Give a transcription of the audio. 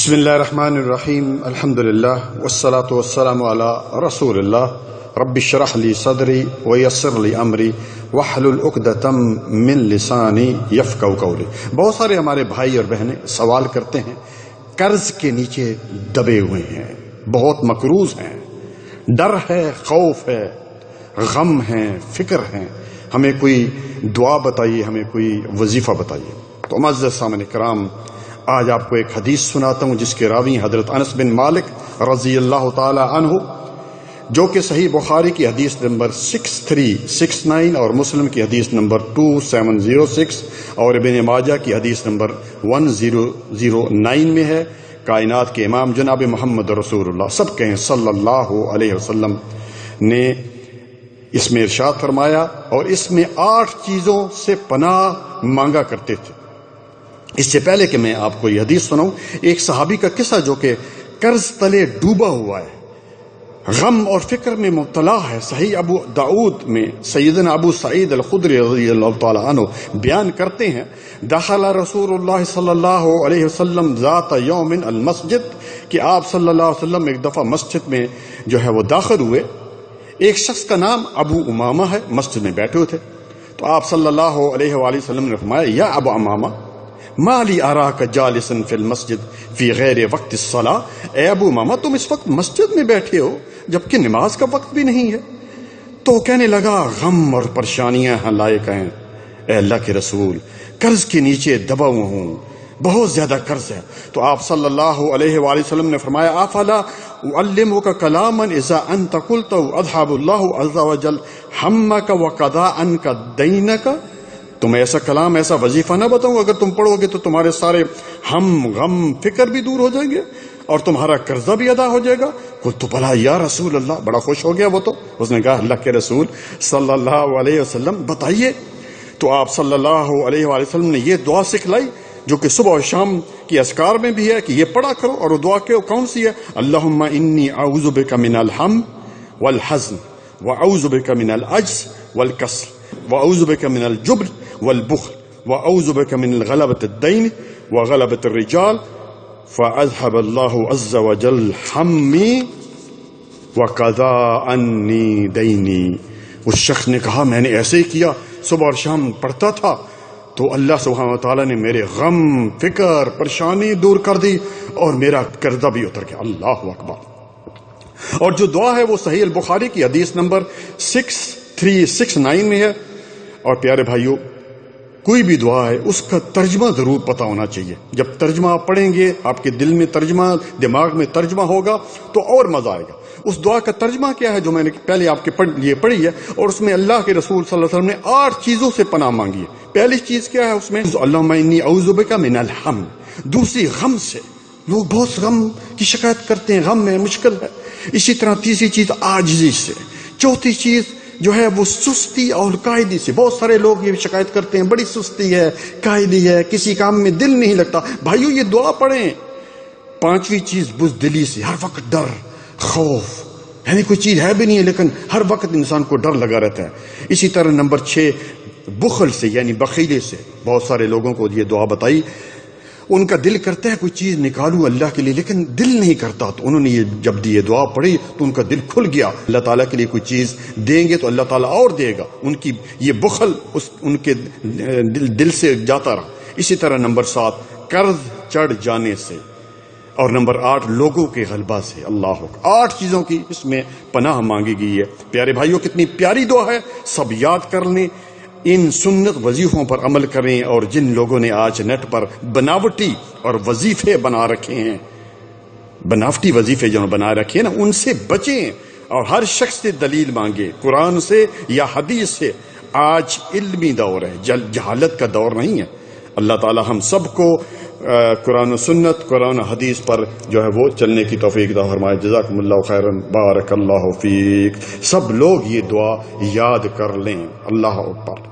بسم اللہ الرحمن الرحیم الحمدللہ والصلاة والسلام علی رسول اللہ رب اشرح لی صدری ویسر لی امری واحلل عقدۃ من لسانی یفقہوا قولی۔ بہت سارے ہمارے بھائی اور بہنیں سوال کرتے ہیں، قرض کے نیچے دبے ہوئے ہیں، بہت مقروض ہیں، ڈر ہے، خوف ہے، غم ہے، فکر ہے، ہمیں کوئی دعا بتائیے، ہمیں کوئی وظیفہ بتائیے۔ تو معزز سامعین کرام، آج آپ کو ایک حدیث سناتا ہوں جس کے راوی حضرت انس بن مالک رضی اللہ تعالی عنہ، جو کہ صحیح بخاری کی حدیث نمبر 6369 اور مسلم کی حدیث نمبر 2706 اور ابن ماجہ کی حدیث نمبر 1009 میں ہے۔ کائنات کے امام جناب محمد رسول اللہ سب کہیں صلی اللہ علیہ وسلم نے اس میں ارشاد فرمایا، اور اس میں 8 چیزوں سے پناہ مانگا کرتے تھے۔ اس سے پہلے کہ میں آپ کو یہ حدیث سناؤں، ایک صحابی کا قصہ جو کہ قرض تلے ڈوبا ہوا ہے، غم اور فکر میں مبتلا ہے۔ صحیح ابو داؤد میں سیدنا ابو سعید الخدری رضی اللہ تعالی عنہ بیان کرتے ہیں، دخل رسول اللہ صلی اللہ علیہ وسلم ذات یوم المسجد، کہ آپ صلی اللہ علیہ وسلم ایک دفعہ مسجد میں جو ہے وہ داخل ہوئے۔ ایک شخص کا نام ابو امامہ ہے، مسجد میں بیٹھے ہوئے تھے، تو آپ صلی اللہ علیہ وآلہ وسلم نے فرمایا، یا ابو امامہ ما لی اراک جالسا فی المسجد فی غیر وقت الصلاۃ، اے ابو امامہ تم اس وقت مسجد میں بیٹھے ہو جبکہ نماز کا وقت بھی نہیں ہے۔ تو کہنے لگا، غم اور پریشانیاں لائق ہیں، اے اللہ کے رسول، قرض کے نیچے دبا ہوا ہوں، بہت زیادہ قرض ہے۔ تو آپ صلی اللہ علیہ وآلہ وسلم نے فرمایا، افلا اعلمک کلاما اذا انت قلته اذهب الله عز وجل همك وقضى عنك دینک، تمہیں ایسا کلام، ایسا وظیفہ نہ بتاؤں، اگر تم پڑھو گے تو تمہارے سارے ہم، غم، فکر بھی دور ہو جائیں گے اور تمہارا قرضہ بھی ادا ہو جائے گا۔ قلت بلا یا رسول اللہ، بڑا خوش ہو گیا وہ تو، اس نے کہا اللہ کے رسول صلی اللہ علیہ وسلم بتائیے۔ تو آپ صلی اللہ علیہ وآلہ وسلم نے یہ دعا سکھلائی جو کہ صبح و شام کی اذکار میں بھی ہے کہ یہ پڑھا کرو، اور وہ دعا کون سی ہے؟ اللہم انی اعوذ بک من الہم والحزن واعوذ بک من العجز والکسل واعوذ بک من الجبن والبخل واعوذ بک من غلبۃ الدین وغلبۃ الرجال فاذهب اللہ عز وجل ہمی وقضى عنی دینی۔ اس شخص نے کہا، میں نے ایسے ہی کیا، صبح اور شام پڑھتا تھا تو اللہ سبحانہ وتعالیٰ نے میرے غم، فکر، پریشانی دور کر دی اور میرا قرضہ بھی اتر گیا۔ اللہ اکبر۔ اور جو دعا ہے وہ صحیح البخاری کی حدیث نمبر 6369 میں ہے۔ اور پیارے بھائیوں، کوئی بھی دعا ہے اس کا ترجمہ ضرور پتہ ہونا چاہیے۔ جب ترجمہ آپ پڑھیں گے، آپ کے دل میں ترجمہ، دماغ میں ترجمہ ہوگا تو اور مزہ آئے گا۔ اس دعا کا ترجمہ کیا ہے جو میں نے پہلے آپ کے لیے پڑھی ہے، اور اس میں اللہ کے رسول صلی اللہ علیہ وسلم نے 8 چیزوں سے پناہ مانگی ہے۔ پہلی چیز کیا ہے اس میں؟ اللہم انی اعوذ بک من الہم۔ دوسری، غم سے، لوگ بہت غم کی شکایت کرتے ہیں، غم ہے، مشکل ہے۔ اسی طرح تیسری چیز عاجزی سے۔ چوتھی چیز جو ہے وہ سستی اور قائدی سے۔ بہت سارے لوگ یہ شکایت کرتے ہیں، بڑی سستی ہے، قائدی ہے، کسی کام میں دل نہیں لگتا۔ بھائیو یہ دعا پڑھیں۔ پانچویں چیز بزدلی سے، ہر وقت ڈر، خوف، یعنی کوئی چیز ہے بھی نہیں ہے لیکن ہر وقت انسان کو ڈر لگا رہتا ہے۔ اسی طرح نمبر 6 بخل سے، یعنی بخیلے سے۔ بہت سارے لوگوں کو یہ دعا بتائی، ان کا دل کرتا ہے کوئی چیز نکالوں اللہ کے لیے لیکن دل نہیں کرتا، تو انہوں نے جب یہ دعا پڑھی تو ان کا دل کھل گیا۔ اللہ تعالیٰ کے لیے کوئی چیز دیں گے تو اللہ تعالیٰ اور دے گا، ان کی یہ بخل ان کے دل سے جاتا رہا۔ اسی طرح نمبر 7 قرض چڑھ جانے سے، اور نمبر 8 لوگوں کے غلبہ سے۔ اللہ اکبر۔ 8 چیزوں کی اس میں پناہ مانگی گئی ہے۔ پیارے بھائیوں، کتنی پیاری دعا ہے، سب یاد کر لیں، ان سنت وظیفوں پر عمل کریں، اور جن لوگوں نے آج نیٹ پر بناوٹی اور وظیفے بنا رکھے ہیں، بناوٹی وظیفے جو بنا رکھے ہیں نا، ان سے بچیں، اور ہر شخص سے دلیل مانگے، قرآن سے یا حدیث سے۔ آج علمی دور ہے، جہالت کا دور نہیں ہے۔ اللہ تعالی ہم سب کو قرآن و سنت، قرآن و حدیث پر جو ہے وہ چلنے کی توفیق عطا فرمائے۔ جزاکم اللہ خیرا، بارک اللہ فیک۔ سب لوگ یہ دعا یاد کر لیں۔ اللہ اکبر۔